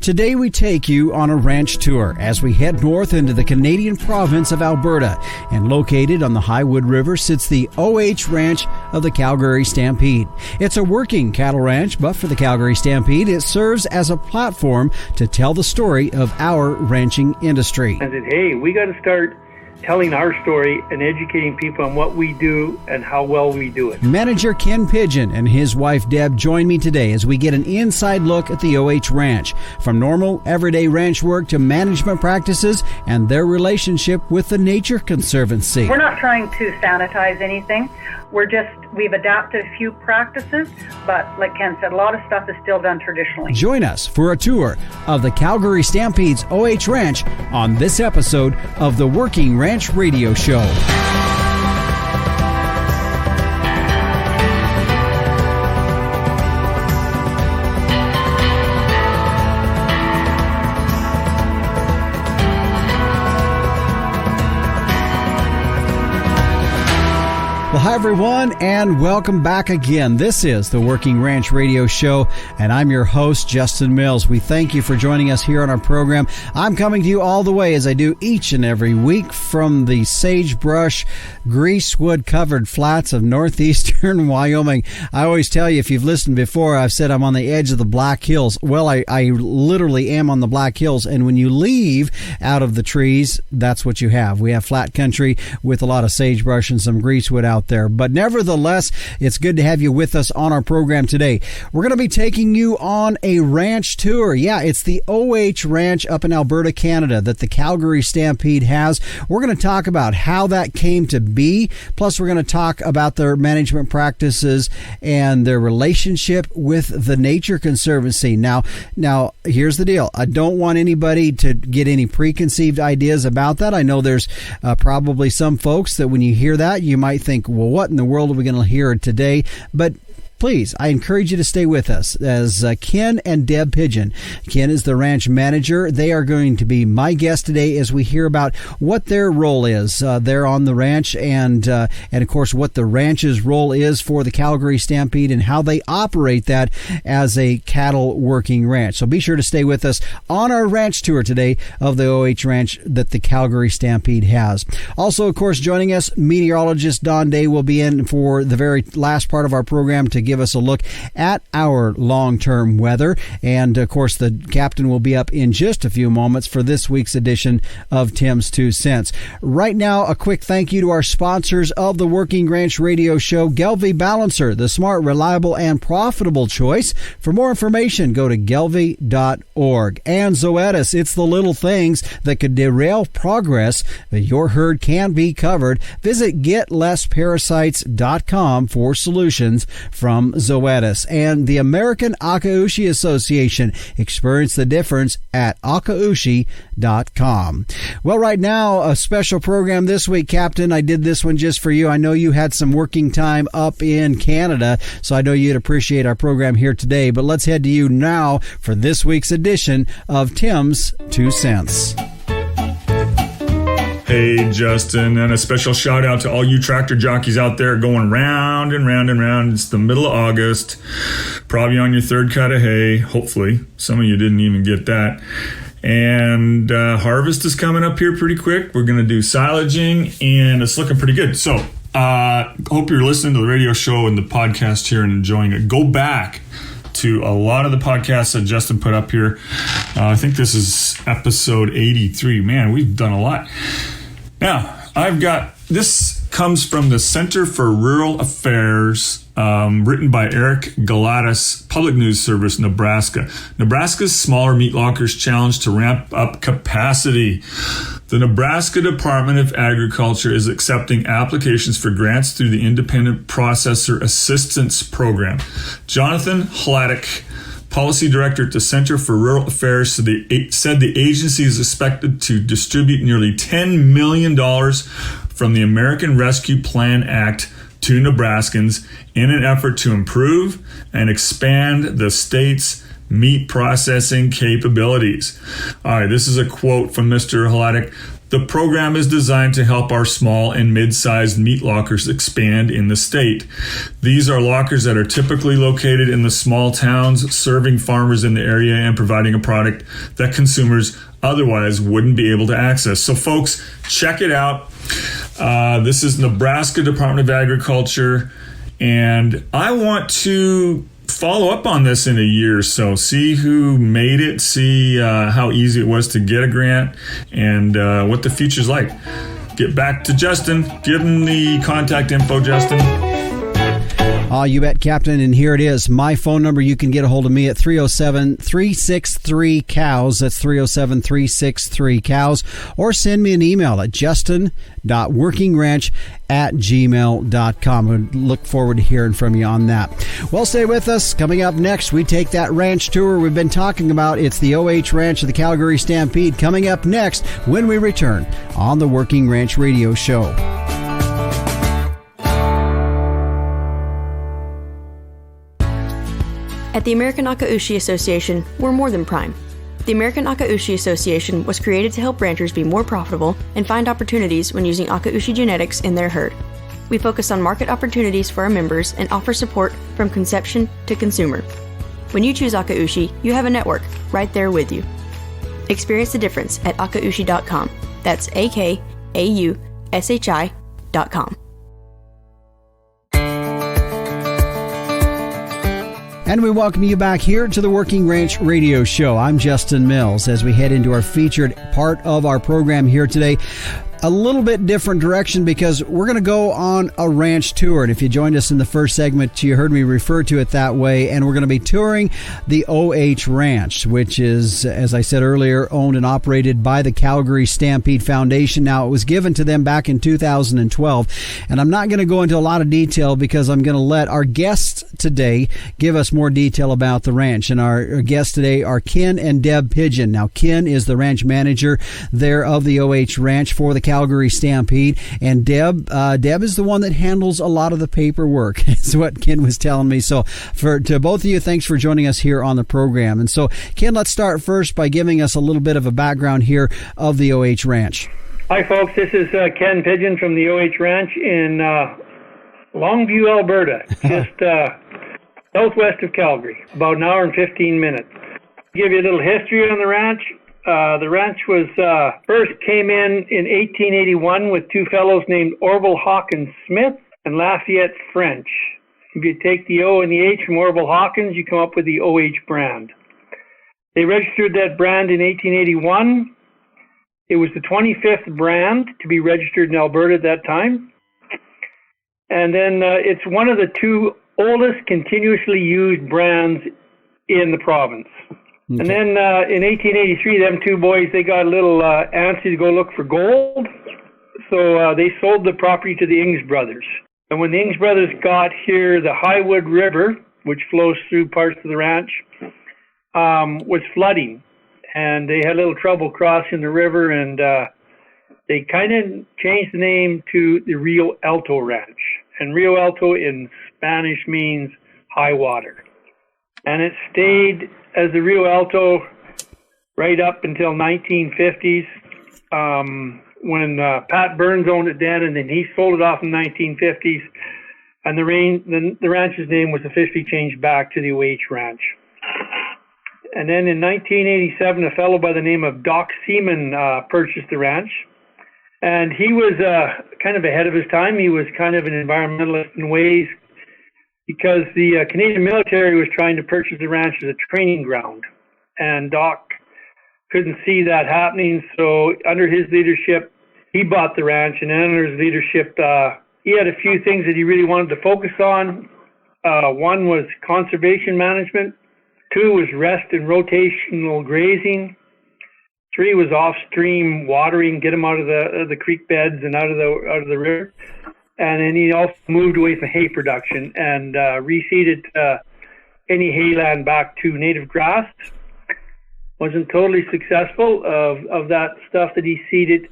Today we take you on a ranch tour as we head north into the Canadian province of Alberta, and located on the Highwood River sits the OH Ranch of the Calgary Stampede. It's a working cattle ranch, but for the Calgary Stampede, it serves as a platform to tell the story of our ranching industry. I said, hey, we got to start telling our story and educating people on what we do and how well we do it. Manager Ken Pigeon and his wife Deb join me today as we get an inside look at the OH Ranch, from normal everyday ranch work to management practices and their relationship with the Nature Conservancy. We're not trying to sanitize anything. We've adapted a few practices, but like Ken said, a lot of stuff is still done traditionally. Join us for a tour of the Calgary Stampede's OH Ranch on this episode of the Working Ranch Radio Show. Well, hi, everyone, and welcome back again. This is the Working Ranch Radio Show, and I'm your host, Justin Mills. We thank you for joining us here on our program. I'm coming to you all the way, as I do each and every week, from the sagebrush, greasewood-covered flats of northeastern Wyoming. I always tell you, if you've listened before, I've said I'm on the edge of the Black Hills. Well, I literally am on the Black Hills, and when you leave out of the trees, that's what you have. We have flat country with a lot of sagebrush and some greasewood out there. But nevertheless, it's good to have you with us on our program today. We're going to be taking you on a ranch tour. Yeah, it's the OH Ranch up in Alberta, Canada, that the Calgary Stampede has. We're going to talk about how that came to be. Plus, we're going to talk about their management practices and their relationship with the Nature Conservancy. Now, here's the deal. I don't want anybody to get any preconceived ideas about that. I know there's probably some folks that when you hear that, you might think, well, what in the world are we going to hear today? But please, I encourage you to stay with us as Ken and Deb Pigeon. Ken is the ranch manager. They are going to be my guest today as we hear about what their role is there on the ranch, and of course what the ranch's role is for the Calgary Stampede and how they operate that as a cattle working ranch. So be sure to stay with us on our ranch tour today of the OH Ranch that the Calgary Stampede has. Also, of course, joining us, meteorologist Don Day will be in for the very last part of our program to give us a look at our long-term weather. And of course, the captain will be up in just a few moments for this week's edition of Tim's 2 Cents. Right now, a quick thank you to our sponsors of the Working Ranch Radio Show, Gelbvieh Balancer, the smart, reliable, and profitable choice. For more information, go to gelbvieh.org. And Zoetis, it's the little things that could derail progress, but your herd can be covered. Visit getlessparasites.com for solutions from Zoetis. And the American Akaushi Association. Experience the difference at akaushi.com. Well, right now, a special program this week, Captain. I did this one just for you. I know you had some working time up in Canada, so I know you'd appreciate our program here today. But let's head to you now for this week's edition of Tim's 2 Cents. Hey, Justin, and a special shout out to all you tractor jockeys out there going round and round and round. It's the middle of August, probably on your third cut of hay, hopefully. Some of you didn't even get that. And harvest is coming up here pretty quick. We're going to do silaging, and it's looking pretty good. So hope you're listening to the radio show and the podcast here and enjoying it. Go back to a lot of the podcasts that Justin put up here. I think this is episode 83. Man, we've done a lot. Now, this comes from the Center for Rural Affairs, written by Eric Galatas, Public News Service, Nebraska. Nebraska's smaller meat lockers challenge to ramp up capacity. The Nebraska Department of Agriculture is accepting applications for grants through the Independent Processor Assistance Program. Jonathan Hladik, Policy Director at the Center for Rural Affairs, said the agency is expected to distribute nearly $10 million from the American Rescue Plan Act to Nebraskans in an effort to improve and expand the state's meat processing capabilities. All right, this is a quote from Mr. Hladik. The program is designed to help our small and mid-sized meat lockers expand in the state. These are lockers that are typically located in the small towns, serving farmers in the area and providing a product that consumers otherwise wouldn't be able to access. So folks, check it out. This is Nebraska Department of Agriculture, and I want to follow up on this in a year or so, see who made it, see how easy it was to get a grant, and what the future's like. Get back to Justin. Give him the contact info, Justin. You bet, Captain. And here it is. My phone number, you can get a hold of me at 307-363-COWS. That's 307-363-COWS. Or send me an email at justin.workingranch@gmail.com. I look forward to hearing from you on that. Well, stay with us. Coming up next, we take that ranch tour we've been talking about. It's the OH Ranch of the Calgary Stampede. Coming up next when we return on the Working Ranch Radio Show. At the American Akaushi Association, we're more than prime. The American Akaushi Association was created to help ranchers be more profitable and find opportunities when using Akaushi genetics in their herd. We focus on market opportunities for our members and offer support from conception to consumer. When you choose Akaushi, you have a network right there with you. Experience the difference at akaushi.com. That's AKAUSHI.com. And we welcome you back here to the Working Ranch Radio Show. I'm Justin Mills as we head into our featured part of our program here today. A little bit different direction because we're going to go on a ranch tour. And if you joined us in the first segment, you heard me refer to it that way. And we're going to be touring the OH Ranch, which is, as I said earlier, owned and operated by the Calgary Stampede Foundation. Now, it was given to them back in 2012. And I'm not going to go into a lot of detail because I'm going to let our guests today give us more detail about the ranch. And our guests today are Ken and Deb Pigeon. Now, Ken is the ranch manager there of the OH Ranch for the Calgary Stampede, and Deb is the one that handles a lot of the paperwork. That's what Ken was telling me. So to both of you, thanks for joining us here on the program. And so, Ken, let's start first by giving us a little bit of a background here of the OH Ranch. Hi, folks. This is Ken Pigeon from the OH Ranch in Longview, Alberta, just southwest of Calgary, about an hour and 15 minutes. To give you a little history on the ranch. The ranch was first came in 1881 with two fellows named Orville Hawkins Smith and Lafayette French. If you take the O and the H from Orville Hawkins, you come up with the OH brand. They registered that brand in 1881. It was the 25th brand to be registered in Alberta at that time. And then it's one of the two oldest continuously used brands in the province. Okay. And then in 1883, them two boys, they got a little antsy to go look for gold. So they sold the property to the Ings brothers. And when the Ings brothers got here, the Highwood River, which flows through parts of the ranch, was flooding. And they had a little trouble crossing the river, and they kind of changed the name to the Rio Alto Ranch. And Rio Alto in Spanish means high water. And it stayed as the Rio Alto right up until 1950s when Pat Burns owned it then, and then he sold it off in the 1950s. And the ranch's name was officially changed back to the OH Ranch. And then in 1987, a fellow by the name of Doc Seaman purchased the ranch. And he was kind of ahead of his time. He was kind of an environmentalist in ways, because the Canadian military was trying to purchase the ranch as a training ground. And Doc couldn't see that happening, so under his leadership, he bought the ranch. And under his leadership, he had a few things that he really wanted to focus on. One was conservation management. 2 was rest and rotational grazing. 3 was off-stream watering, get them out of the creek beds and out of the river. And then he also moved away from hay production and reseeded any hayland back to native grass. Wasn't totally successful of that stuff that he seeded.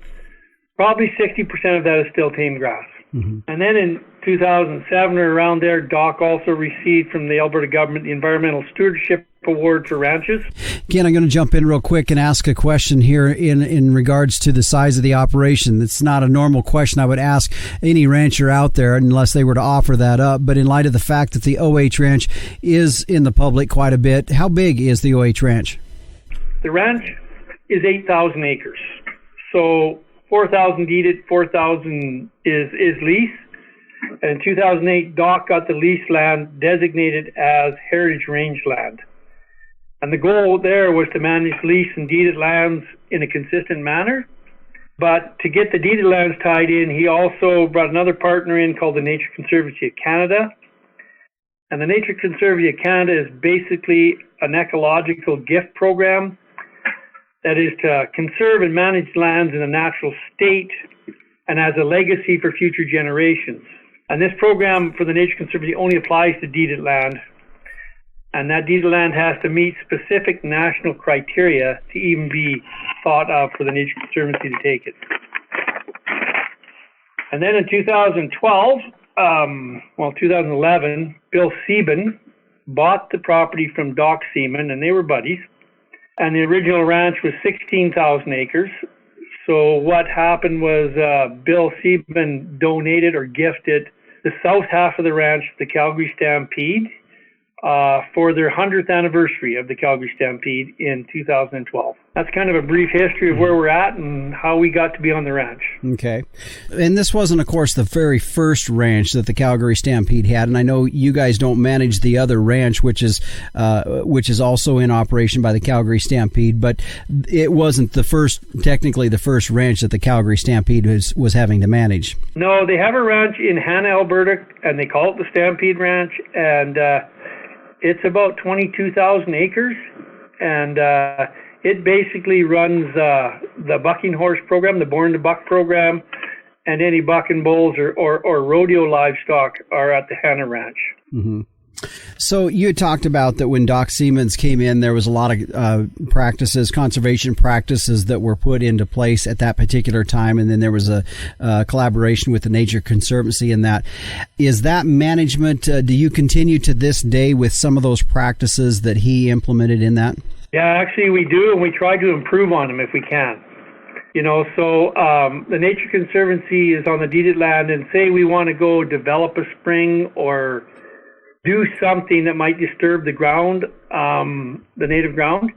Probably 60% of that is still tame grass. Mm-hmm. And then in 2007 or around there, Doc also received from the Alberta government the Environmental Stewardship award for ranches. Ken, I'm going to jump in real quick and ask a question here in regards to the size of the operation. It's not a normal question I would ask any rancher out there unless they were to offer that up. But in light of the fact that the OH Ranch is in the public quite a bit, how big is the OH Ranch? The ranch is 8,000 acres. So 4,000 deeded, 4,000 is lease. And in 2008, Doc got the lease land designated as heritage rangeland. And the goal there was to manage lease and deeded lands in a consistent manner. But to get the deeded lands tied in, he also brought another partner in called the Nature Conservancy of Canada. And the Nature Conservancy of Canada is basically an ecological gift program that is to conserve and manage lands in a natural state and as a legacy for future generations. And this program for the Nature Conservancy only applies to deeded land. And that deeded land has to meet specific national criteria to even be thought of for the Nature Conservancy to take it. And then in 2011, Bill Seaman bought the property from Doc Seaman, and they were buddies. And the original ranch was 16,000 acres. So what happened was Bill Seaman donated or gifted the south half of the ranch to the Calgary Stampede for their 100th anniversary of the Calgary Stampede in 2012. That's kind of a brief history of where we're at and how we got to be on the ranch. Okay. And this wasn't, of course, the very first ranch that the Calgary Stampede had. And I know you guys don't manage the other ranch, which is also in operation by the Calgary Stampede, but it wasn't technically the first ranch that the Calgary Stampede was having to manage. No, they have a ranch in Hanna, Alberta, and they call it the Stampede Ranch. And it's about 22,000 acres, and it basically runs the bucking horse program, the Born to Buck program, and any buck and bulls or rodeo livestock are at the Hanna Ranch. Mm-hmm. So you had talked about that when Doc Seamans came in, there was a lot of conservation practices that were put into place at that particular time, and then there was a collaboration with the Nature Conservancy in that. Is that management, do you continue to this day with some of those practices that he implemented in that? Yeah, actually we do, and we try to improve on them if we can. So the Nature Conservancy is on the deeded land, and say we want to go develop a spring or do something that might disturb the ground, the native ground,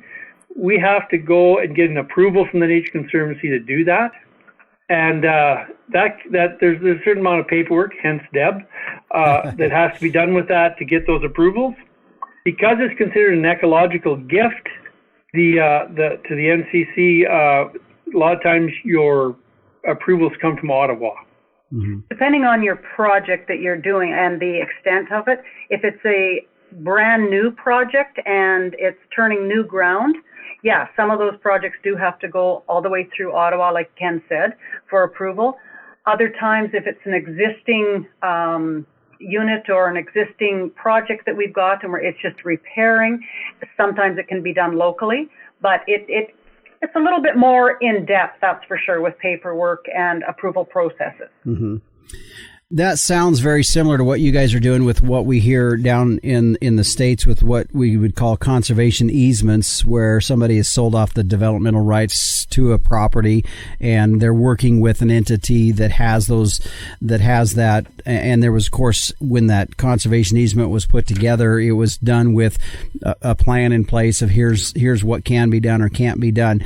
we have to go and get an approval from the Nature Conservancy to do that. And that there's a certain amount of paperwork, hence DEB, that has to be done with that to get those approvals. Because it's considered an ecological gift, to the NCC, a lot of times your approvals come from Ottawa. Mm-hmm. Depending on your project that you're doing and the extent of it, if it's a brand new project and it's turning new ground, yeah, some of those projects do have to go all the way through Ottawa, like Ken said, for approval. Other times, if it's an existing unit or an existing project that we've got and it's just repairing, sometimes it can be done locally, but it's a little bit more in-depth, that's for sure, with paperwork and approval processes. Mm-hmm. That sounds very similar to what you guys are doing with what we hear down in the States with what we would call conservation easements, where somebody has sold off the developmental rights to a property and they're working with an entity that has that. And there was, of course, when that conservation easement was put together, it was done with a plan in place of here's what can be done or can't be done.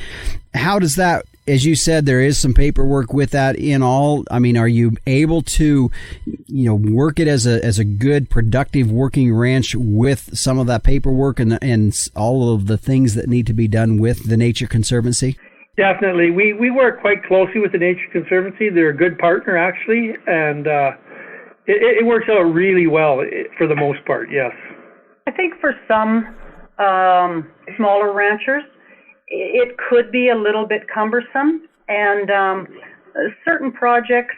How does that, as you said, there is some paperwork with that in all. I mean, are you able to, work it as a good, productive working ranch with some of that paperwork and all of the things that need to be done with the Nature Conservancy? Definitely. We work quite closely with the Nature Conservancy. They're a good partner, actually, and it works out really well for the most part, yes. I think for some smaller ranchers, it could be a little bit cumbersome, and certain projects,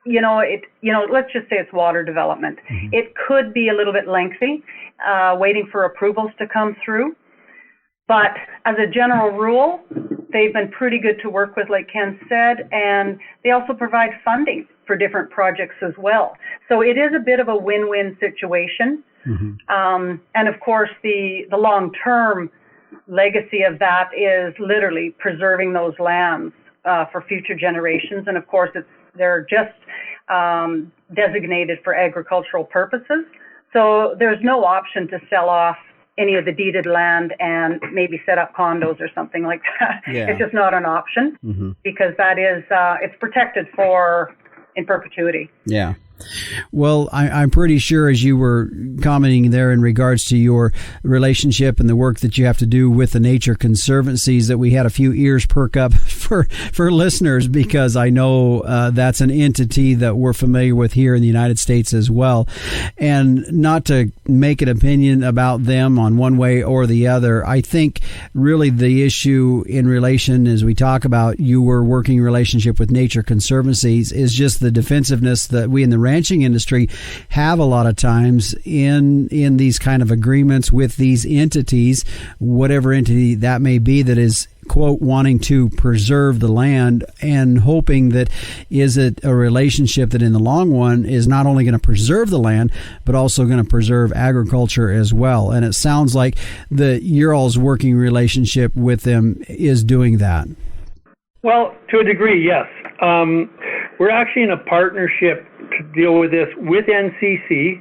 let's just say it's water development. Mm-hmm. It could be a little bit lengthy, waiting for approvals to come through. But as a general rule, they've been pretty good to work with, like Ken said, and they also provide funding for different projects as well. So it is a bit of a win-win situation And of course, the long-term legacy of that is literally preserving those lands for future generations. And of course, they're just designated for agricultural purposes. So there's no option to sell off any of the deeded land and maybe set up condos or something like that. Yeah. It's just not an option because that is, it's protected in perpetuity. Yeah. Well, I'm pretty sure, as you were commenting there in regards to your relationship and the work that you have to do with the Nature Conservancies, that we had a few ears perk up for listeners, because I know that's an entity that we're familiar with here in the United States as well. And not to make an opinion about them on one way or the other, I think really the issue in relation, as we talk about your working relationship with Nature Conservancies, is just the defensiveness that we in the ranching industry have a lot of times in these kind of agreements with these entities, whatever entity that may be, that is, quote, wanting to preserve the land, and hoping that is it a relationship that in the long run is not only going to preserve the land, but also going to preserve agriculture as well. And it sounds like your all's working relationship with them is doing that. Well, to a degree, yes. We're actually in a partnership to deal with this with NCC,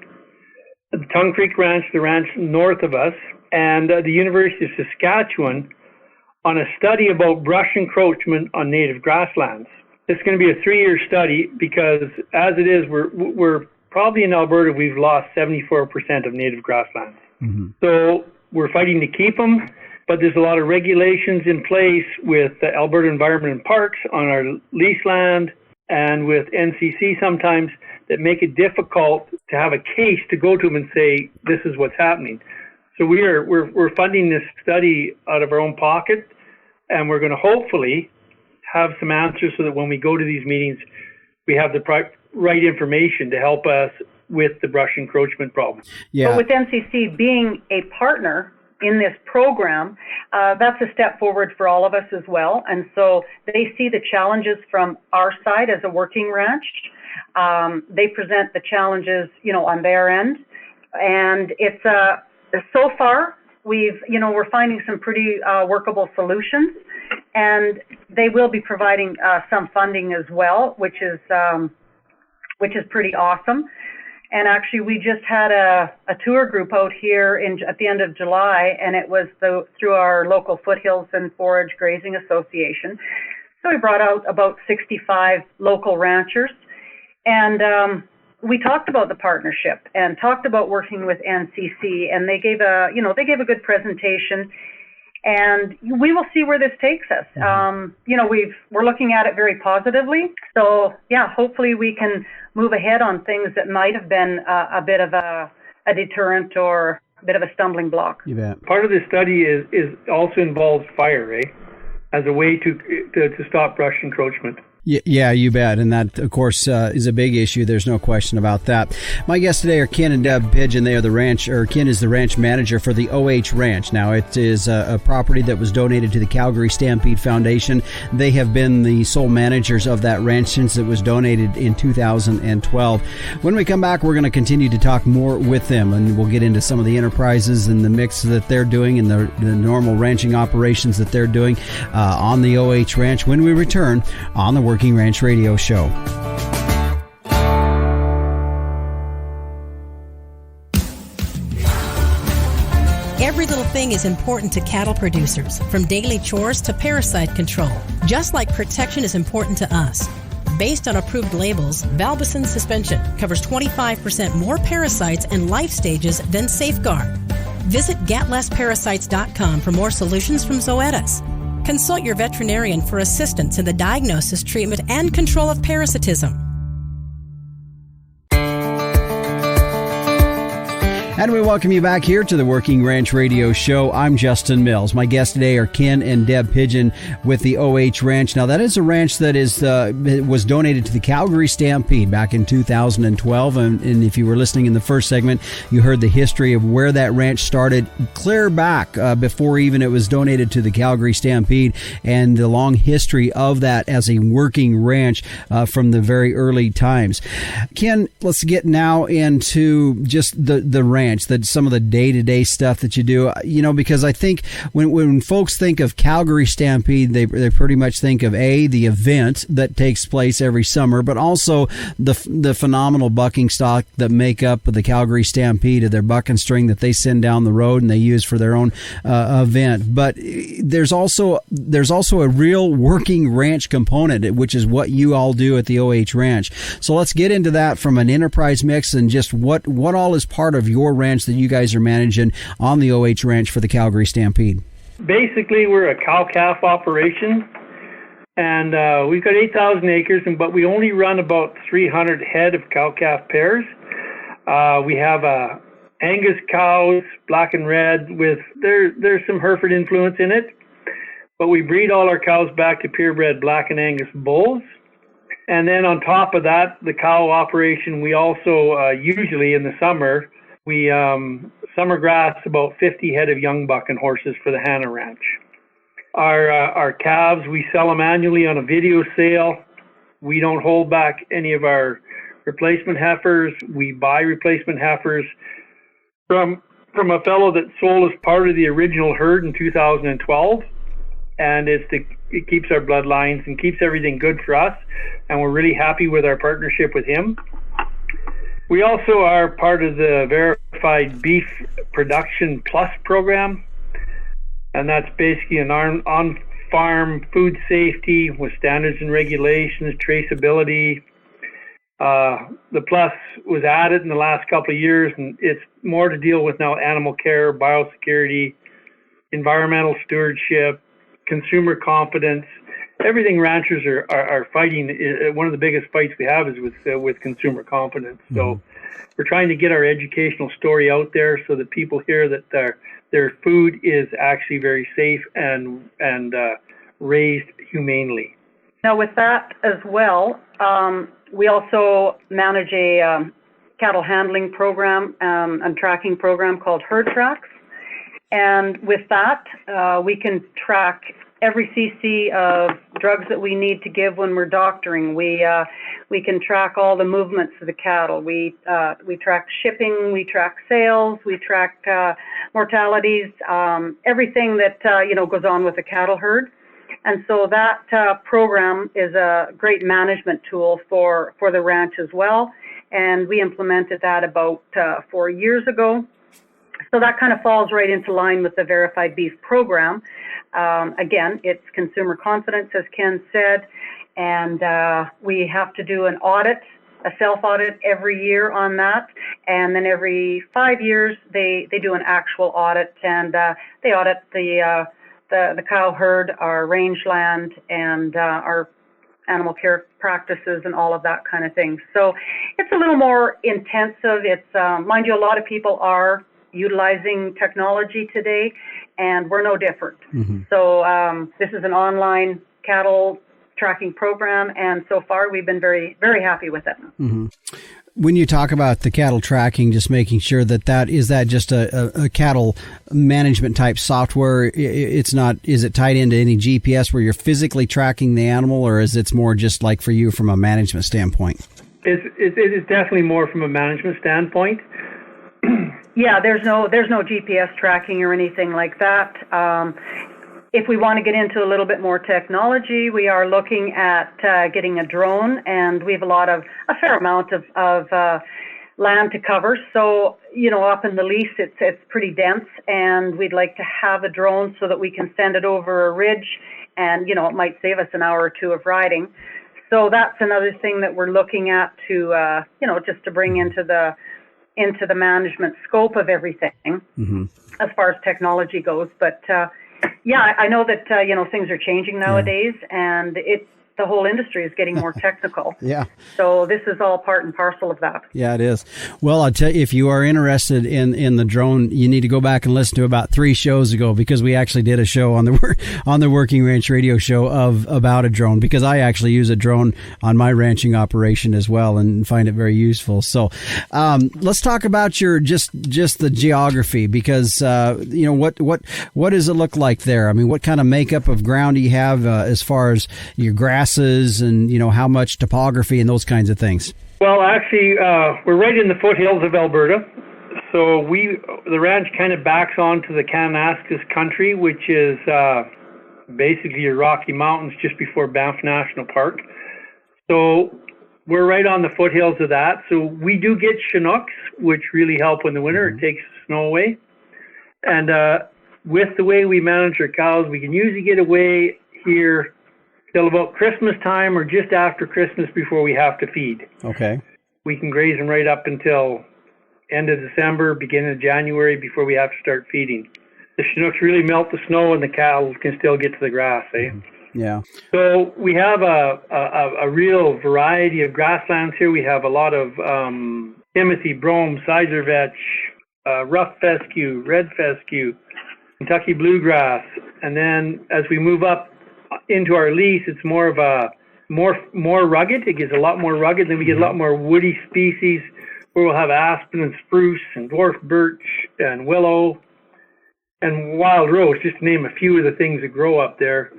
the Tongue Creek Ranch, the ranch north of us, and the University of Saskatchewan on a study about brush encroachment on native grasslands. It's going to be a 3-year study because, as it is, we're probably in Alberta, we've lost 74% of native grasslands. So we're fighting to keep them. But there's a lot of regulations in place with the Alberta Environment and Parks on our lease land and with NCC sometimes that make it difficult to have a case to go to them and say, this is what's happening. So we're funding this study out of our own pocket, and we're going to hopefully have some answers so that when we go to these meetings, we have the right information to help us with the brush encroachment problem. Yeah. But with NCC being a partner in this program, that's a step forward for all of us as well. And so they see the challenges from our side as a working ranch. They present the challenges, on their end. And it's, so far, we're finding some pretty workable solutions. And they will be providing some funding as well, which is pretty awesome. And actually, we just had a tour group out here at the end of July, and it was through our local Foothills and Forage Grazing Association. So we brought out about 65 local ranchers, and we talked about the partnership and talked about working with NCC, and they gave a good presentation. And we will see where this takes us. We're looking at it very positively. So, hopefully we can move ahead on things that might have been a bit of a deterrent or a bit of a stumbling block. You bet. Part of the study is also involves fire, as a way to stop brush encroachment. Yeah, you bet. And that, of course, is a big issue. There's no question about that. My guests today are Ken and Deb Pigeon. They are Ken is the ranch manager for the OH Ranch. Now, it is a property that was donated to the Calgary Stampede Foundation. They have been the sole managers of that ranch since it was donated in 2012. When we come back, we're going to continue to talk more with them, and we'll get into some of the enterprises and the mix that they're doing and the normal ranching operations that they're doing on the OH Ranch when we return on the Working Ranch Radio Show. Every little thing is important to cattle producers, from daily chores to parasite control, just like protection is important to us. Based on approved labels, Valbicin suspension covers 25% more parasites and life stages than Safeguard. Visit getlessparasites.com for more solutions from Zoetis. Consult your veterinarian for assistance in the diagnosis, treatment, and control of parasitism. And we welcome you back here to the Working Ranch Radio Show. I'm Justin Mills. My guests today are Ken and Deb Pigeon with the OH Ranch. Now, that is a ranch that was donated to the Calgary Stampede back in 2012. And if you were listening in the first segment, you heard the history of where that ranch started clear back before even it was donated to the Calgary Stampede, and the long history of that as a working ranch from the very early times. Ken, let's get now into just the ranch. ranch, that some of the day-to-day stuff that you do, because I think when folks think of Calgary Stampede, they pretty much think of the event that takes place every summer, but also the phenomenal bucking stock that make up the Calgary Stampede, of their buck and string that they send down the road and they use for their own event. But there's also a real working ranch component, which is what you all do at the OH Ranch. So let's get into that from an enterprise mix and just what all is part of your ranch that you guys are managing on the OH Ranch for the Calgary Stampede. Basically, we're a cow-calf operation, and we've got 8,000 acres, but we only run about 300 head of cow-calf pairs. We have Angus cows, black and red, there's some Hereford influence in it, but we breed all our cows back to purebred black and Angus bulls. And then on top of that, the cow operation, we also usually in the summer, we summer grass about 50 head of young buck and horses for the Hannah Ranch. Our calves, we sell them annually on a video sale. We don't hold back any of our replacement heifers. We buy replacement heifers from a fellow that sold us part of the original herd in 2012. And it keeps our bloodlines and keeps everything good for us. And we're really happy with our partnership with him. We also are part of the Verified Beef Production Plus program. And that's basically an on-farm food safety with standards and regulations, traceability. The Plus was added in the last couple of years, and it's more to deal with now animal care, biosecurity, environmental stewardship, consumer confidence. Everything ranchers are fighting. One of the biggest fights we have is with consumer confidence. Mm-hmm. So we're trying to get our educational story out there so that people hear that their food is actually very safe and raised humanely. Now, with that as well, we also manage a cattle handling program and tracking program called Herd Tracks. And with that, we can track every cc of drugs that we need to give when we're doctoring. We can track all the movements of the cattle. We track shipping, we track sales, we track mortalities, everything that goes on with the cattle herd. And so that program is a great management tool for the ranch as well. And we implemented that about 4 years ago. So that kind of falls right into line with the Verified Beef program. Again, it's consumer confidence, as Ken said, and we have to do an audit, a self-audit every year on that. And then every 5 years, they do an actual audit, and they audit the cow herd, our rangeland, and our animal care practices and all of that kind of thing. So it's a little more intensive. It's, mind you, a lot of people are utilizing technology today, and we're no different. Mm-hmm. So this is an online cattle tracking program, and so far we've been very, very happy with it. Mm-hmm. When you talk about the cattle tracking, just making sure that is that just a cattle management type software? It's not. Is it tied into any GPS where you're physically tracking the animal, or is it more just like for you from a management standpoint? It is definitely more from a management standpoint. Yeah, there's no GPS tracking or anything like that. If we want to get into a little bit more technology, we are looking at getting a drone, and we have a fair amount of land to cover. So, up in the lease, it's pretty dense, and we'd like to have a drone so that we can send it over a ridge, and, it might save us an hour or two of riding. So that's another thing that we're looking at to, just to bring into the management scope of everything, mm-hmm. as far as technology goes. But yeah, I know that things are changing nowadays, and the whole industry is getting more technical. Yeah. So this is all part and parcel of that. Yeah, it is. Well, I'll tell you, if you are interested in the drone, you need to go back and listen to about 3 shows ago, because we actually did a show on the Working Ranch Radio Show about a drone, because I actually use a drone on my ranching operation as well and find it very useful. So let's talk about your just the geography, because what does it look like there? I mean, what kind of makeup of ground do you have as far as your grasses and how much topography and those kinds of things? Well, actually, we're right in the foothills of Alberta, So the ranch kind of backs onto the Kananaskis country, which is basically your Rocky Mountains just before Banff National Park. So we're right on the foothills of that. So we do get Chinooks, which really help in the winter. It takes the snow away. And with the way we manage our cows, we can usually get away here till about Christmas time or just after Christmas before we have to feed. Okay. We can graze them right up until end of December, beginning of January before we have to start feeding. The Chinooks really melt the snow and the cattle can still get to the grass, eh? Yeah. So we have a real variety of grasslands here. We have a lot of Timothy, brome, sizer vetch, rough fescue, red fescue, Kentucky bluegrass. And then as we move up into our lease, it's more of a more rugged. It gets a lot more rugged. Then we get a lot more woody species where we'll have aspen and spruce and dwarf birch and willow and wild rose, just to name a few of the things that grow up there.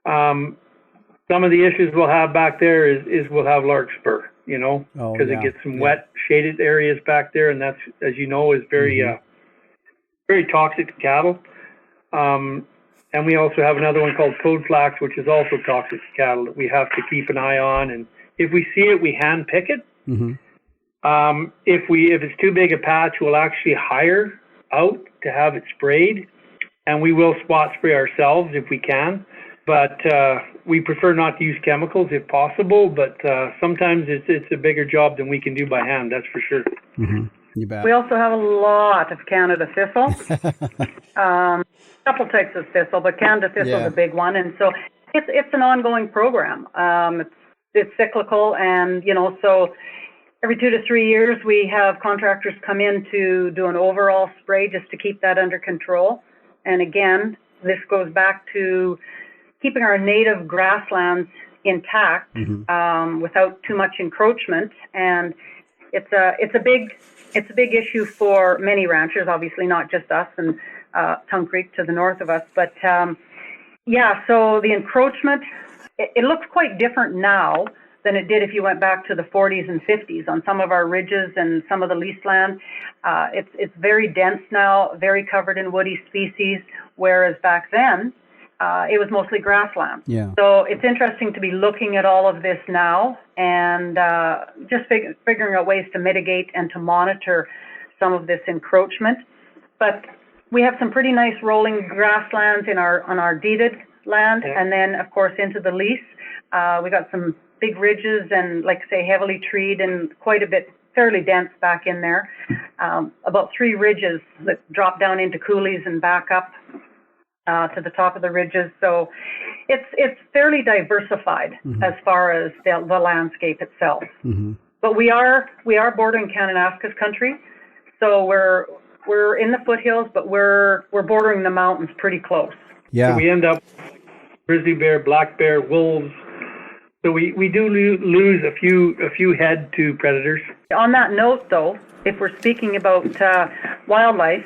Some of the issues we'll have back there is we'll have larkspur, because it gets some wet, shaded areas back there, and that's, as you know, is very very toxic to cattle. And we also have another one called toadflax, which is also toxic to cattle that we have to keep an eye on. And if we see it, we hand pick it. If it's too big a patch, we'll actually hire out to have it sprayed, and we will spot spray ourselves if we can. But we prefer not to use chemicals if possible. But sometimes it's a bigger job than we can do by hand. That's for sure. You bet. We also have a lot of Canada thistle. A couple types of thistle, but Canada thistle is a big one, and so it's an ongoing program. It's cyclical, and so every 2 to 3 years we have contractors come in to do an overall spray just to keep that under control. And again, this goes back to keeping our native grasslands intact without too much encroachment. And it's a big issue for many ranchers, obviously not just us and Tongue Creek to the north of us. But so the encroachment, it looks quite different now than it did if you went back to the 40s and 50s on some of our ridges and some of the leased land. It's very dense now, very covered in woody species, whereas back then it was mostly grassland. Yeah. So it's interesting to be looking at all of this now and just figuring out ways to mitigate and to monitor some of this encroachment. But we have some pretty nice rolling grasslands on our deeded land, and then of course into the lease. We got some big ridges and, like say, heavily treed and quite a bit fairly dense back in there. About 3 ridges that drop down into coulees and back up to the top of the ridges. So it's fairly diversified as far as the landscape itself. But we are bordering Kananaskis country, so we're in the foothills, but we're bordering the mountains pretty close. Yeah. So we end up grizzly bear, black bear, wolves. So we do lose a few head to predators. On that note, though, if we're speaking about wildlife,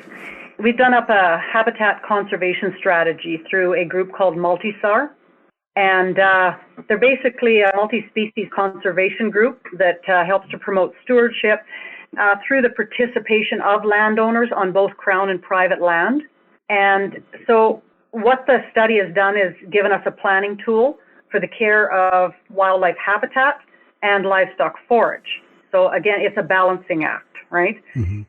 we've done up a habitat conservation strategy through a group called Multisar, and they're basically a multi-species conservation group that helps to promote stewardship through the participation of landowners on both Crown and private land. And so what the study has done is given us a planning tool for the care of wildlife habitat and livestock forage. So again, it's a balancing act, right?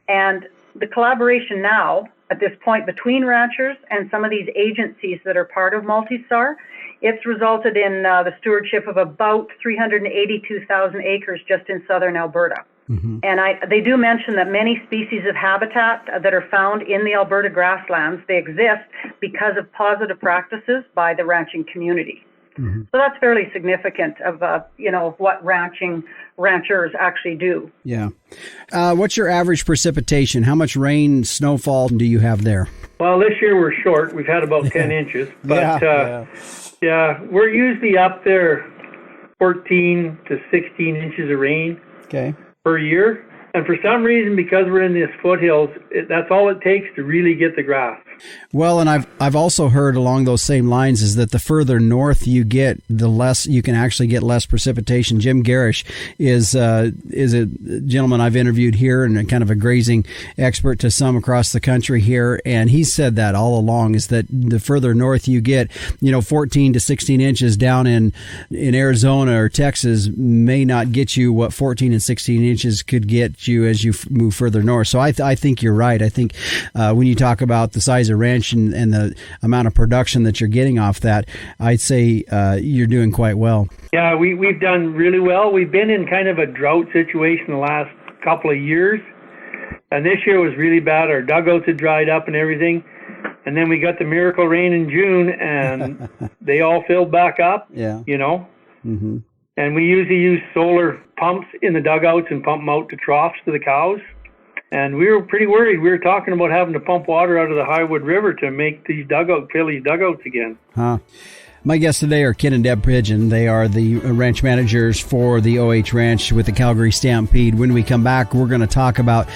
And the collaboration now at this point between ranchers and some of these agencies that are part of Multisar, it's resulted in the stewardship of about 382,000 acres just in southern Alberta. And they do mention that many species of habitat that are found in the Alberta grasslands, they exist because of positive practices by the ranching community. So that's fairly significant of what ranchers actually do. Yeah. What's your average precipitation? How much rain, snowfall do you have there? Well, this year we're short. We've had about 10 inches. But we're usually up there 14 to 16 inches of rain per year. And for some reason, because we're in these foothills, that's all it takes to really get the grass. Well, and I've also heard along those same lines is that the further north you get, the less you can actually get less precipitation. Jim Garish is a gentleman I've interviewed here and kind of a grazing expert to some across the country here, and he said that all along is that the further north you get, 14 to 16 inches down in Arizona or Texas may not get you what 14 and 16 inches could get you as you move further north. So I think you're right. I think when you talk about the size of ranch and the amount of production that you're getting off that, I'd say you're doing quite well. Yeah, we've done really well. We've been in kind of a drought situation the last couple of years, and this year was really bad. Our dugouts had dried up and everything, and then we got the miracle rain in June, and they all filled back up. Yeah, Mm-hmm. And we usually use solar pumps in the dugouts and pump them out to troughs to the cows. And we were pretty worried. We were talking about having to pump water out of the Highwood River to make fill these dugouts again. Huh. My guests today are Ken and Deb Pigeon. They are the ranch managers for the OH Ranch with the Calgary Stampede. When we come back, we're going to talk about,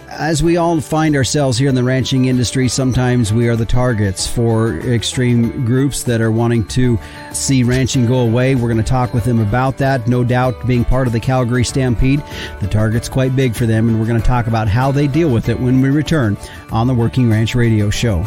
as we all find ourselves here in the ranching industry, sometimes we are the targets for extreme groups that are wanting to see ranching go away. We're going to talk with them about that. No doubt, being part of the Calgary Stampede, the target's quite big for them, and we're going to talk about how they deal with it when we return on the Working Ranch Radio Show.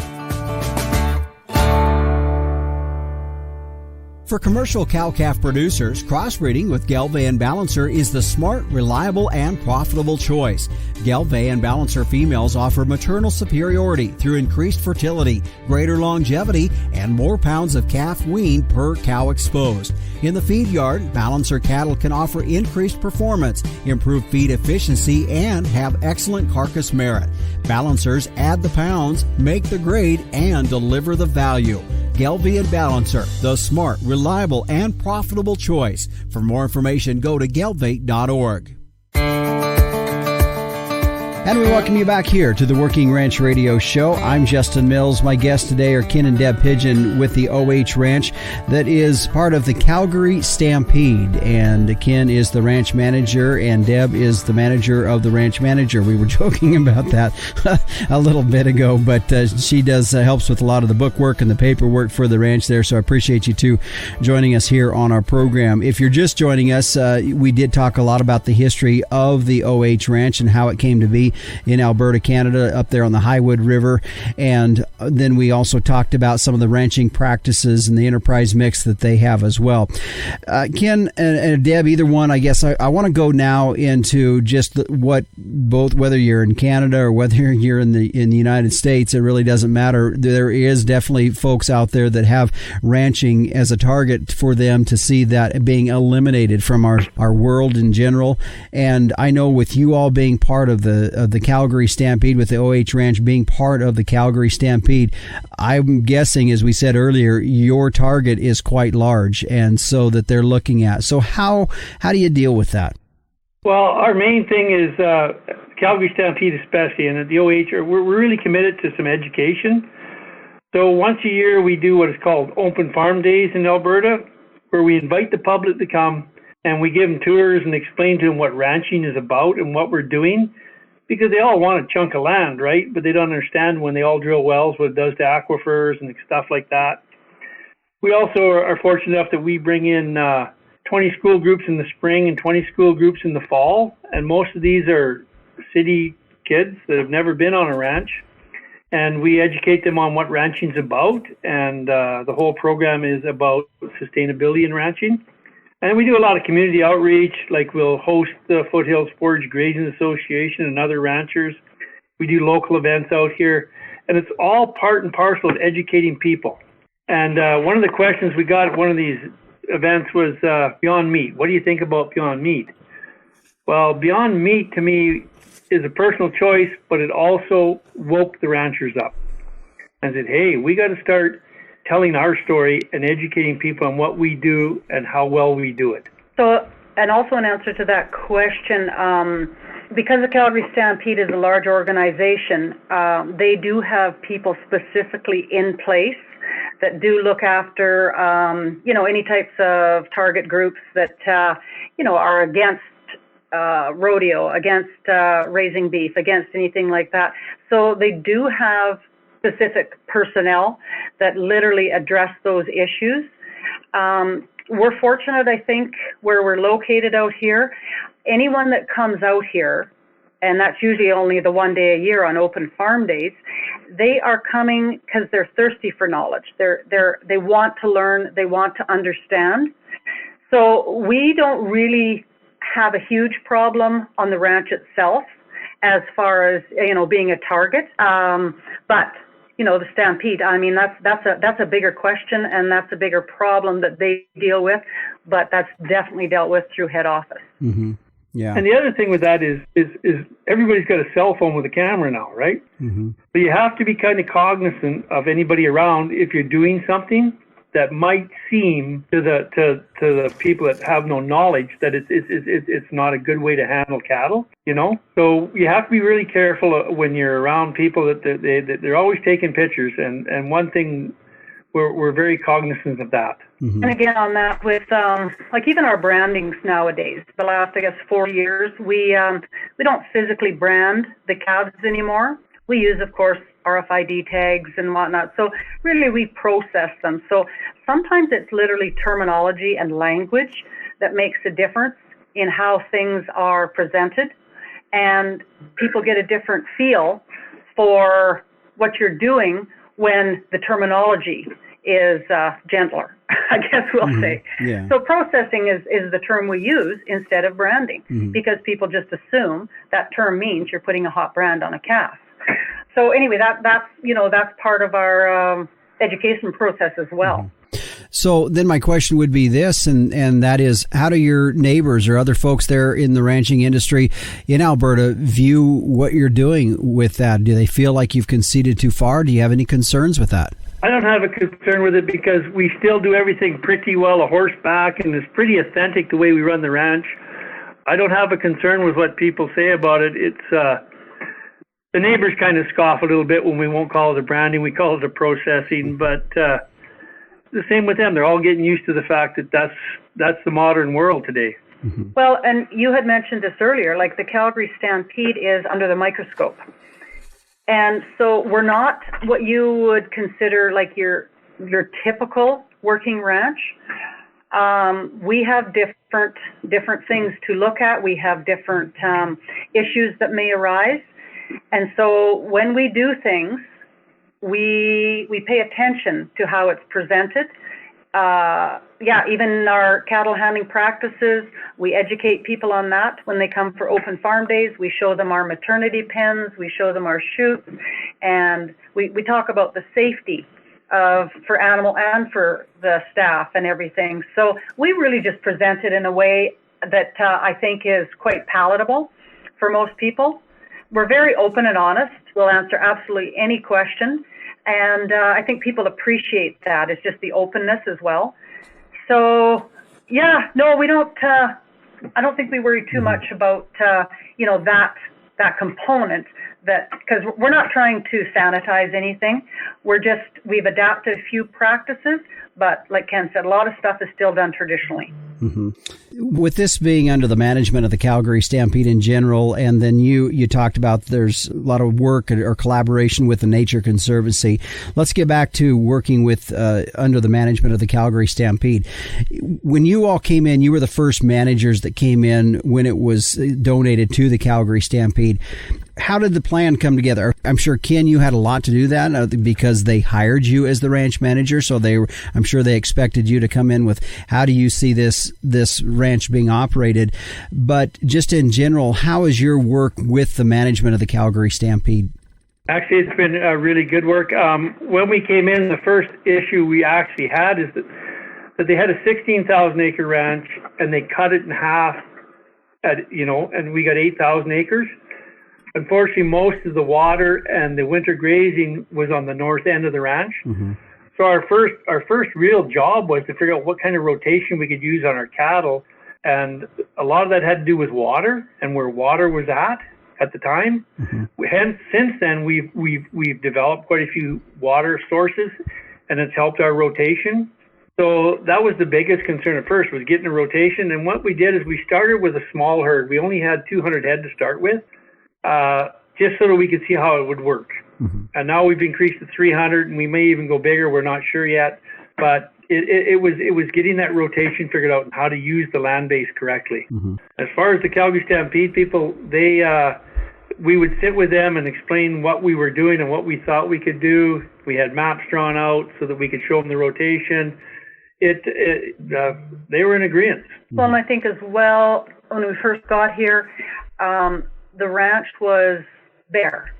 For commercial cow-calf producers, crossbreeding with Gelbvieh Balancer is the smart, reliable, and profitable choice. Gelbvieh Balancer females offer maternal superiority through increased fertility, greater longevity, and more pounds of calf weaned per cow exposed. In the feed yard, Balancer cattle can offer increased performance, improved feed efficiency, and have excellent carcass merit. Balancers add the pounds, make the grade, and deliver the value. Gelbvieh Balancer, the smart, reliable, and profitable choice. For more information, go to gelbvieh.org. And we welcome you back here to the Working Ranch Radio Show. I'm Justin Mills. My guests today are Ken and Deb Pigeon with the OH Ranch that is part of the Calgary Stampede. And Ken is the ranch manager and Deb is the manager of the ranch manager. We were joking about that a little bit ago, but she does helps with a lot of the bookwork and the paperwork for the ranch there. So I appreciate you two joining us here on our program. If you're just joining us, we did talk a lot about the history of the OH Ranch and how it came to be in Alberta, Canada, up there on the Highwood River. And then we also talked about some of the ranching practices and the enterprise mix that they have as well. Ken and Deb, either one, I guess I want to go now into just whether you're in Canada or whether you're in the United States, it really doesn't matter. There is definitely folks out there that have ranching as a target for them to see that being eliminated from our world in general. And I know with you all being part of the Calgary Stampede, with the OH Ranch being part of the Calgary Stampede, I'm guessing, as we said earlier, your target is quite large, and so that they're looking at. So how do you deal with that? Well, our main thing is Calgary Stampede especially, and at the OH, we're really committed to some education. So once a year we do what is called Open Farm Days in Alberta, where we invite the public to come and we give them tours and explain to them what ranching is about and what we're doing. Because they all want a chunk of land, right? But they don't understand when they all drill wells what it does to aquifers and stuff like that. We also are fortunate enough that we bring in 20 school groups in the spring and 20 school groups in the fall. And most of these are city kids that have never been on a ranch. And we educate them on what ranching's about. And the whole program is about sustainability in ranching. And we do a lot of community outreach, like we'll host the Foothills Forage Grazing Association and other ranchers. We do local events out here, and it's all part and parcel of educating people. And one of the questions we got at one of these events was Beyond Meat. What do you think about Beyond Meat? Well, Beyond Meat to me is a personal choice, but it also woke the ranchers up and said, hey, we got to start telling our story and educating people on what we do and how well we do it. So, and also in answer to that question, because the Calgary Stampede is a large organization, they do have people specifically in place that do look after, any types of target groups that, are against rodeo, against raising beef, against anything like that. So they do have specific personnel that literally address those issues. We're fortunate, I think, where we're located out here. Anyone that comes out here, and that's usually only the one day a year on open farm days, they are coming because they're thirsty for knowledge. They want to learn, they want to understand. So we don't really have a huge problem on the ranch itself as far as, being a target. But the Stampede, I mean, that's a bigger question, and that's a bigger problem that they deal with, but that's definitely dealt with through head office. Mm-hmm. Yeah. And the other thing with that is everybody's got a cell phone with a camera now, right? Mm-hmm. So you have to be kind of cognizant of anybody around if you're doing something that might seem to the people that have no knowledge that it's not a good way to handle cattle, So you have to be really careful when you're around people that they're always taking pictures, and one thing we're very cognizant of that. Mm-hmm. And again, on that, with even our brandings nowadays, the last 4 years, we don't physically brand the calves anymore. We use, of course, RFID tags and whatnot. So really, we process them. So sometimes it's literally terminology and language that makes a difference in how things are presented, and people get a different feel for what you're doing when the terminology is gentler, I guess we'll say. Yeah. So processing is the term we use instead of branding, because people just assume that term means you're putting a hot brand on a calf. So anyway, that's part of our education process as well. So then my question would be this, and that is, how do your neighbors or other folks there in the ranching industry in Alberta view what you're doing with that? Do they feel like you've conceded too far? Do you have any concerns with that? I don't have a concern with it because we still do everything pretty well a horseback, and it's pretty authentic the way we run the ranch. I don't have a concern with what people say about it. It's the neighbors kind of scoff a little bit when we won't call it a branding, we call it a processing, but the same with them. They're all getting used to the fact that that's the modern world today. Mm-hmm. Well, and you had mentioned this earlier, like the Calgary Stampede is under the microscope. And so we're not what you would consider like your typical working ranch. We have different things to look at. We have different issues that may arise. And so when we do things, we pay attention to how it's presented. Even our cattle handling practices, we educate people on that when they come for open farm days. We show them our maternity pens, we show them our chutes, and we talk about the safety for animal and for the staff and everything. So we really just present it in a way that I think is quite palatable for most people. We're very open and honest. We'll answer absolutely any question. And I think people appreciate that. It's just the openness as well. So, we don't, I don't think we worry too much about, that component, because we're not trying to sanitize anything. We've adapted a few practices, but like Ken said, a lot of stuff is still done traditionally. Mm-hmm. With this being under the management of the Calgary Stampede in general, and then you talked about there's a lot of work or collaboration with the Nature Conservancy. Let's get back to working with under the management of the Calgary Stampede. When you all came in, you were the first managers that came in when it was donated to the Calgary Stampede. How did the plan come together? I'm sure, Ken, you had a lot to do that because they hired you as the ranch manager. So I'm sure they expected you to come in with, how do you see this ranch being operated? But just in general, how is your work with the management of the Calgary Stampede? Actually, it's been really good work. When we came in, the first issue we actually had is that they had a 16,000 acre ranch and they cut it in half and we got 8,000 acres. Unfortunately, most of the water and the winter grazing was on the north end of the ranch. Mm-hmm. So our first real job was to figure out what kind of rotation we could use on our cattle, and a lot of that had to do with water and where water was at the time. Mm-hmm. Hence, since then, we've developed quite a few water sources, and it's helped our rotation. So that was the biggest concern at first, was getting a rotation. And what we did is we started with a small herd. We only had 200 head to start with. Just so that we could see how it would work. And now we've increased to 300, and we may even go bigger. We're not sure yet, but it was getting that rotation figured out and how to use the land base correctly. As far as the Calgary Stampede people, we would sit with them and explain what we were doing and what we thought we could do. We had maps drawn out so that we could show them the rotation. They were in agreement. Well, and I think as well, when we first got here, the ranch was bare.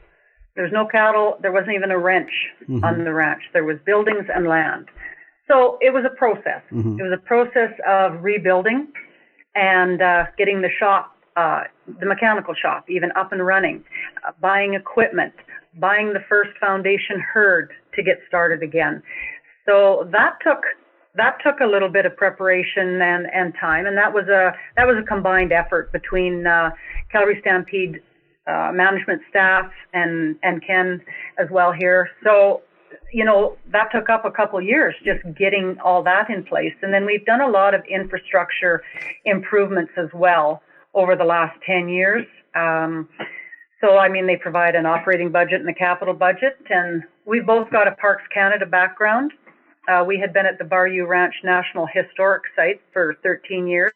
There was no cattle. There wasn't even a wrench on the ranch. There was buildings and land. So it was a process. It was a process of rebuilding and getting the shop, the mechanical shop, even up and running, buying equipment, buying the first foundation herd to get started again. So that took a little bit of preparation and time, and that was a combined effort between Calgary Stampede management staff and Ken as well here. So, that took up a couple of years, just getting all that in place. And then we've done a lot of infrastructure improvements as well over the last 10 years. So, they provide an operating budget and a capital budget, and we've both got a Parks Canada background. We had been at the Bayou Ranch National Historic Site for 13 years.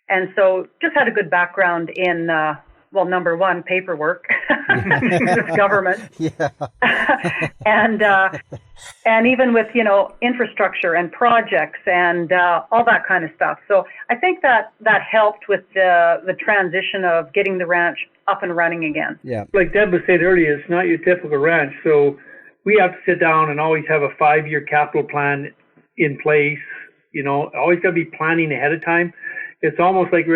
And so just had a good background in, number one, paperwork, government. Yeah. and even with, infrastructure and projects and all that kind of stuff. So I think that helped with the transition of getting the ranch up and running again. Yeah. Like Deb was saying earlier, it's not your typical ranch. So we have to sit down and always have a 5-year capital plan in place. Always got to be planning ahead of time. It's almost like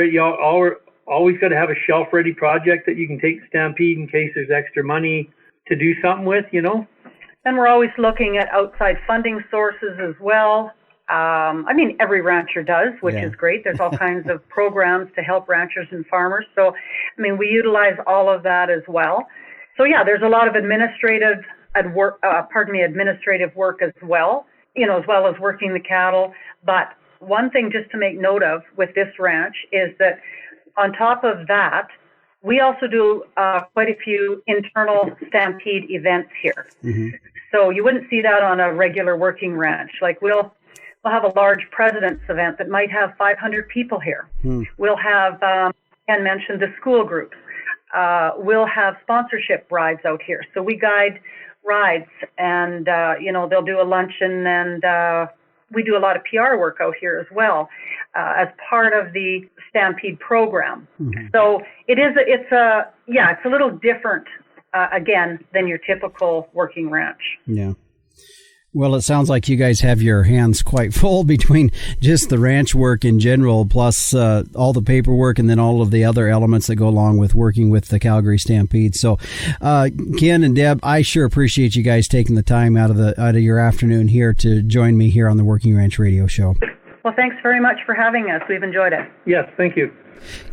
always got to have a shelf-ready project that you can take to Stampede in case there's extra money to do something with, And we're always looking at outside funding sources as well. Every rancher does, which is great. There's all kinds of programs to help ranchers and farmers. So, we utilize all of that as well. So, there's a lot of administrative work as well, as well as working the cattle. But one thing just to make note of with this ranch is that on top of that, we also do quite a few internal Stampede events here. So you wouldn't see that on a regular working ranch. Like we'll have a large president's event that might have 500 people here. We'll have, Ken mentioned, the school groups. We'll have sponsorship rides out here. So we guide rides and, they'll do a luncheon and we do a lot of PR work out here as well as part of the Stampede program. So it's a little different, again, than your typical working ranch. Yeah. Well, it sounds like you guys have your hands quite full between just the ranch work in general, plus all the paperwork and then all of the other elements that go along with working with the Calgary Stampede. So, Ken and Deb, I sure appreciate you guys taking the time out of your afternoon here to join me here on the Working Ranch Radio Show. Well, thanks very much for having us. We've enjoyed it. Yes, thank you.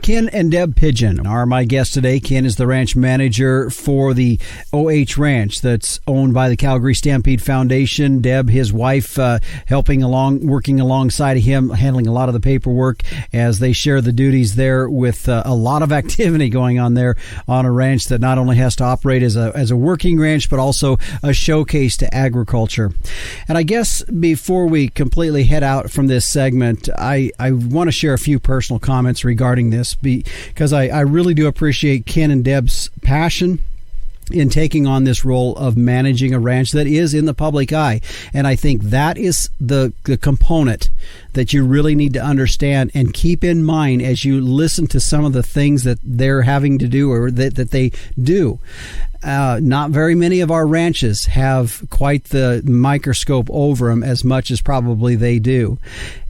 Ken and Deb Pigeon are my guests today. Ken is the ranch manager for the OH Ranch that's owned by the Calgary Stampede Foundation. Deb, his wife, working alongside of him, handling a lot of the paperwork as they share the duties there with a lot of activity going on there on a ranch that not only has to operate as a working ranch, but also a showcase to agriculture. And I guess before we completely head out from this segment, I want to share a few personal comments regarding this because I really do appreciate Ken and Deb's passion in taking on this role of managing a ranch that is in the public eye. And I think that is the component that you really need to understand and keep in mind as you listen to some of the things that they're having to do or that they do. Not very many of our ranches have quite the microscope over them as much as probably they do.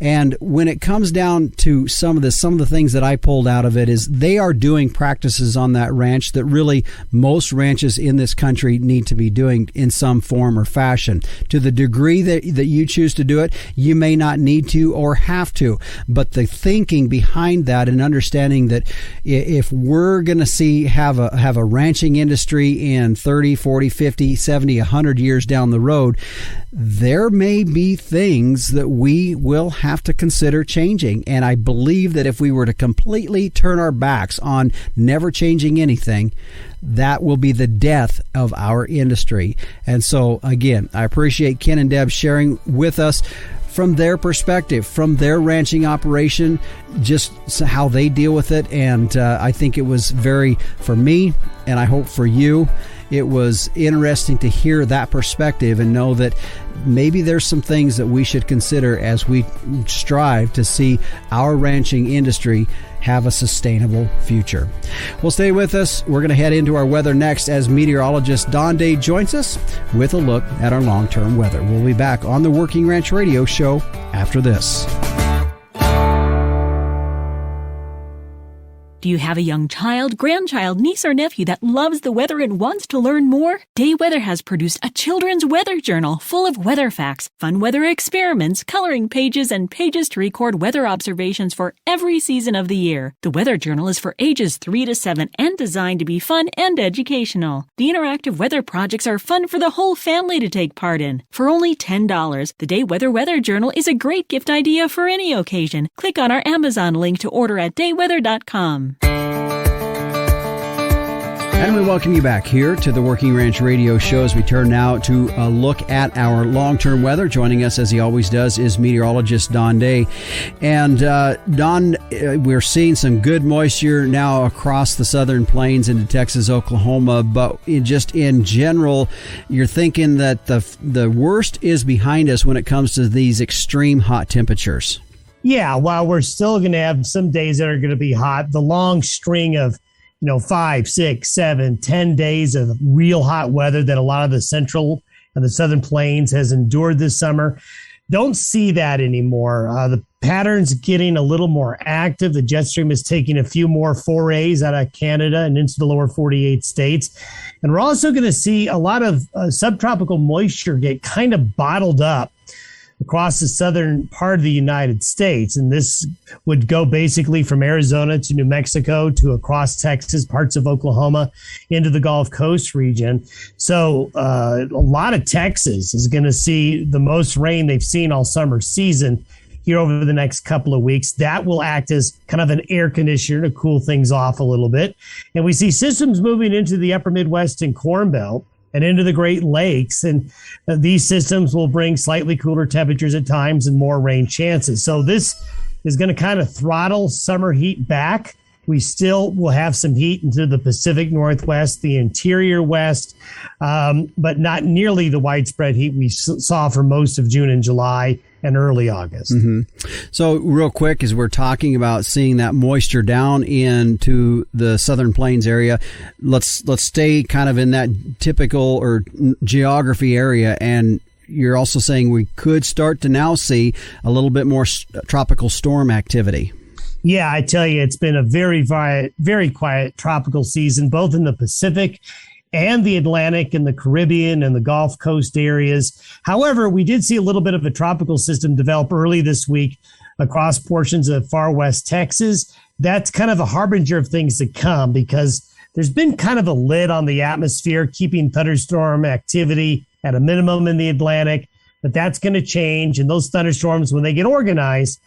And when it comes down to some of the things that I pulled out of it is they are doing practices on that ranch that really most ranches in this country need to be doing in some form or fashion. To the degree that you choose to do it, you may not need to or have to. But the thinking behind that and understanding that if we're going to have a ranching industry maybe in 30, 40, 50, 70, 100 years down the road, there may be things that we will have to consider changing. And I believe that if we were to completely turn our backs on never changing anything, that will be the death of our industry. And so, again, I appreciate Ken and Deb sharing with us from their perspective, from their ranching operation, just how they deal with it. And I think it was for me, and I hope for you, it was interesting to hear that perspective and know that maybe there's some things that we should consider as we strive to see our ranching industry have a sustainable future. Well, stay with us. We're going to head into our weather next as meteorologist Don Day joins us with a look at our long-term weather. We'll be back on the Working Ranch Radio Show after this. Do you have a young child, grandchild, niece, or nephew that loves the weather and wants to learn more? Day Weather has produced a children's weather journal full of weather facts, fun weather experiments, coloring pages, and pages to record weather observations for every season of the year. The weather journal is for ages 3 to 7 and designed to be fun and educational. The interactive weather projects are fun for the whole family to take part in. For only $10, the Day Weather Journal is a great gift idea for any occasion. Click on our Amazon link to order at dayweather.com. And we welcome you back here to the Working Ranch Radio Show as we turn now to a look at our long-term weather. Joining us, as he always does, is meteorologist Don Day. And Don, we're seeing some good moisture now across the southern plains into Texas, Oklahoma, but just in general, you're thinking that the worst is behind us when it comes to these extreme hot temperatures. Yeah, while we're still going to have some days that are going to be hot, the long string of 5, 6, 7, 10 days of real hot weather that a lot of the central and the southern plains has endured this summer, don't see that anymore. The pattern's getting a little more active. The jet stream is taking a few more forays out of Canada and into the lower 48 states. And we're also going to see a lot of subtropical moisture get kind of bottled up across the southern part of the United States. And this would go basically from Arizona to New Mexico to across Texas, parts of Oklahoma, into the Gulf Coast region. So a lot of Texas is going to see the most rain they've seen all summer season here over the next couple of weeks. That will act as kind of an air conditioner to cool things off a little bit. And we see systems moving into the upper Midwest and Corn Belt and into the Great Lakes. And these systems will bring slightly cooler temperatures at times and more rain chances. So this is going to kind of throttle summer heat back. We still will have some heat into the Pacific Northwest, the interior West, but not nearly the widespread heat we saw for most of June and July and early August. Mm-hmm. So real quick, as we're talking about seeing that moisture down into the southern plains area, let's stay kind of in that typical or geography area. And you're also saying we could start to now see a little bit more tropical storm activity. Yeah, I tell you, it's been a very, very quiet tropical season, both in the Pacific and the Atlantic and the Caribbean and the Gulf Coast areas. However, we did see a little bit of a tropical system develop early this week across portions of far west Texas. That's kind of a harbinger of things to come because there's been kind of a lid on the atmosphere, keeping thunderstorm activity at a minimum in the Atlantic, but that's going to change. And those thunderstorms, when they get organized,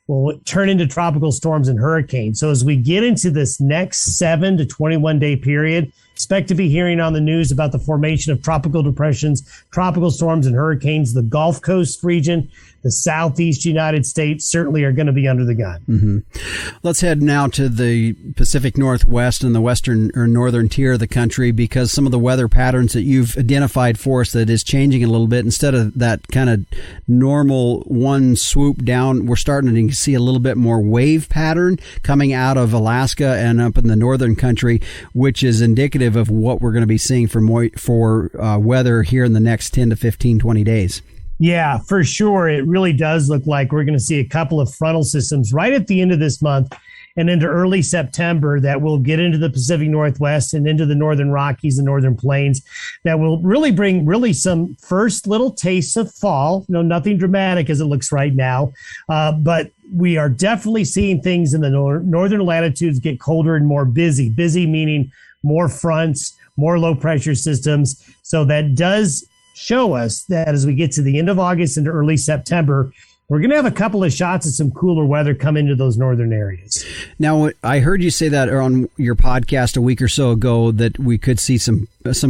will turn into tropical storms and hurricanes. So as we get into this next 7 to 21 day period, expect to be hearing on the news about the formation of tropical depressions, tropical storms and hurricanes. The Gulf Coast region, the southeast United States certainly are going to be under the gun. Mm-hmm. Let's head now to the Pacific Northwest and the western or northern tier of the country, because some of the weather patterns that you've identified for us that is changing a little bit. Instead of that kind of normal one swoop down, we're starting to see a little bit more wave pattern coming out of Alaska and up in the northern country, which is indicative of what we're going to be seeing for weather here in the next 10 to 15, 20 days. Yeah, for sure. It really does look like we're going to see a couple of frontal systems right at the end of this month and into early September that will get into the Pacific Northwest and into the northern Rockies and northern plains that will really bring some first little tastes of fall. Nothing dramatic as it looks right now, but we are definitely seeing things in the northern latitudes get colder and more busy. Busy meaning more fronts, more low pressure systems. So that does show us that as we get to the end of August into early September, we're going to have a couple of shots of some cooler weather come into those northern areas. Now, I heard you say that on your podcast a week or so ago that we could see some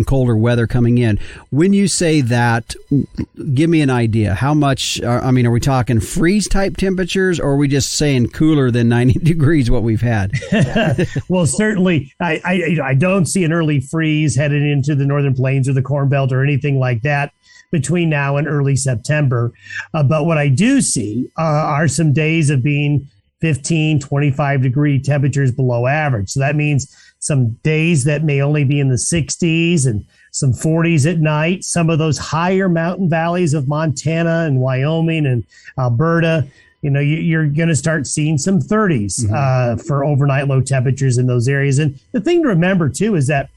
colder weather coming in. When you say that, give me an idea. How much, are we talking freeze type temperatures, or are we just saying cooler than 90 degrees what we've had? Well, certainly, I don't see an early freeze headed into the Northern Plains or the Corn Belt or anything like that between now and early September. But what I do see are some days of being 15, 25 degree temperatures below average. So that means some days that may only be in the 60s and some 40s at night. Some of those higher mountain valleys of Montana and Wyoming and Alberta, you're going to start seeing some 30s for overnight low temperatures in those areas. And the thing to remember, too, is that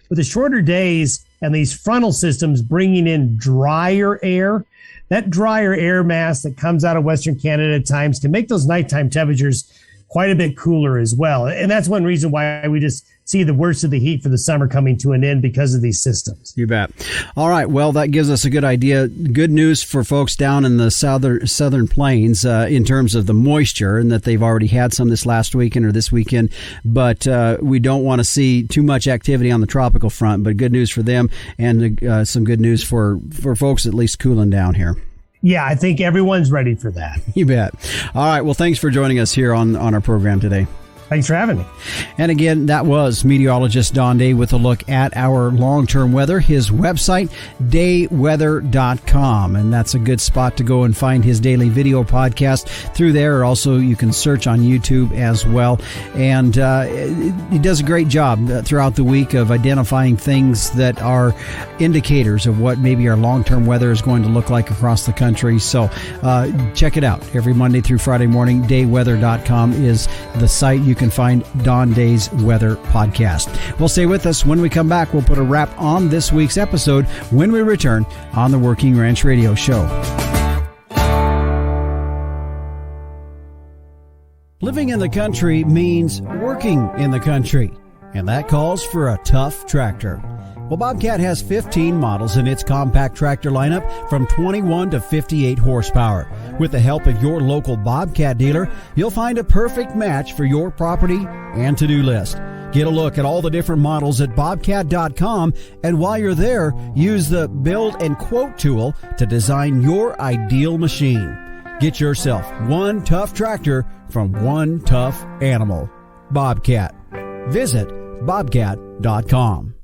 with the shorter days and these frontal systems bringing in drier air, that drier air mass that comes out of Western Canada at times can make those nighttime temperatures quite a bit cooler as well. And that's one reason why we just see the worst of the heat for the summer coming to an end because of these systems. You bet. All right. Well, that gives us a good idea. Good news for folks down in the southern plains in terms of the moisture, and that they've already had some this last weekend or this weekend. But we don't want to see too much activity on the tropical front. But good news for them, and some good news for folks at least cooling down here. Yeah, I think everyone's ready for that. You bet. All right. Well, thanks for joining us here on our program today. Thanks for having me. And again, that was meteorologist Don Day with a look at our long-term weather. His website, dayweather.com. And that's a good spot to go and find his daily video podcast through there. Also, you can search on YouTube as well. And he does a great job throughout the week of identifying things that are indicators of what maybe our long-term weather is going to look like across the country. So check it out. Every Monday through Friday morning, dayweather.com is the site you can find Don Day's Weather Podcast. Well, stay with us. When we come back, we'll put a wrap on this week's episode when we return on the Working Ranch Radio Show. Living in the country means working in the country, and that calls for a tough tractor. Well, Bobcat has 15 models in its compact tractor lineup from 21 to 58 horsepower. With the help of your local Bobcat dealer, you'll find a perfect match for your property and to-do list. Get a look at all the different models at bobcat.com, and while you're there, use the Build and Quote tool to design your ideal machine. Get yourself one tough tractor from one tough animal. Bobcat. Visit bobcat.com.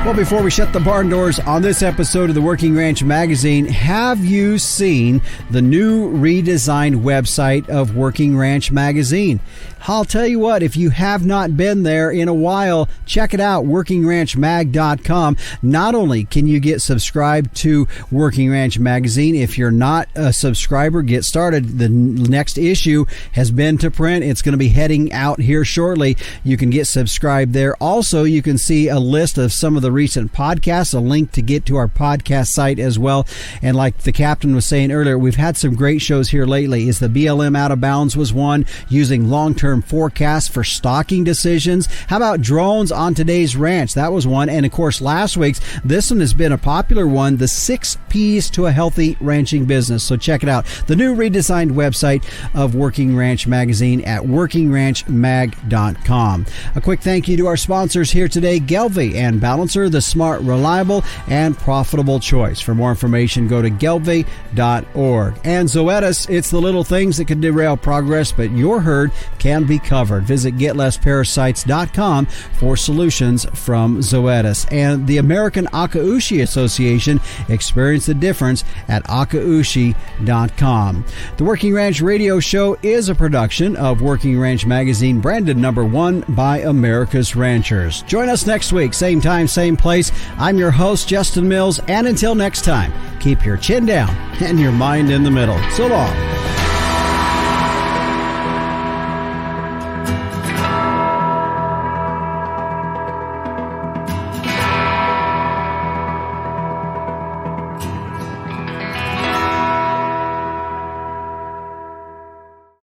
Well, before we shut the barn doors on this episode of the Working Ranch Magazine, have you seen the new redesigned website of Working Ranch Magazine? I'll tell you what, if you have not been there in a while, check it out, workingranchmag.com. Not only can you get subscribed to Working Ranch Magazine, if you're not a subscriber, get started. The next issue has been to print. It's going to be heading out here shortly. You can get subscribed there. Also, you can see a list of some of the recent podcasts, a link to get to our podcast site as well. And like the captain was saying earlier, we've had some great shows here lately. Is the BLM Out of Bounds was one, using long-term forecasts for stocking decisions. How about drones on today's ranch? That was one. And of course, last week's, this one has been a popular one, the 6 P's to a healthy ranching business. So check it out. The new redesigned website of Working Ranch Magazine at workingranchmag.com. A quick thank you to our sponsors here today, Gelbvieh and Balancer, the smart, reliable, and profitable choice. For more information, go to gelbvieh.org. And Zoetis, it's the little things that can derail progress, but your herd can be covered. Visit getlessparasites.com for solutions from Zoetis. And the American Akaushi Association, experience the difference at akaushi.com. The Working Ranch Radio Show is a production of Working Ranch Magazine, branded #1 by America's Ranchers. Join us next week, same time, same place. I'm your host, Justin Mills, and until next time, keep your chin down and your mind in the middle. So long.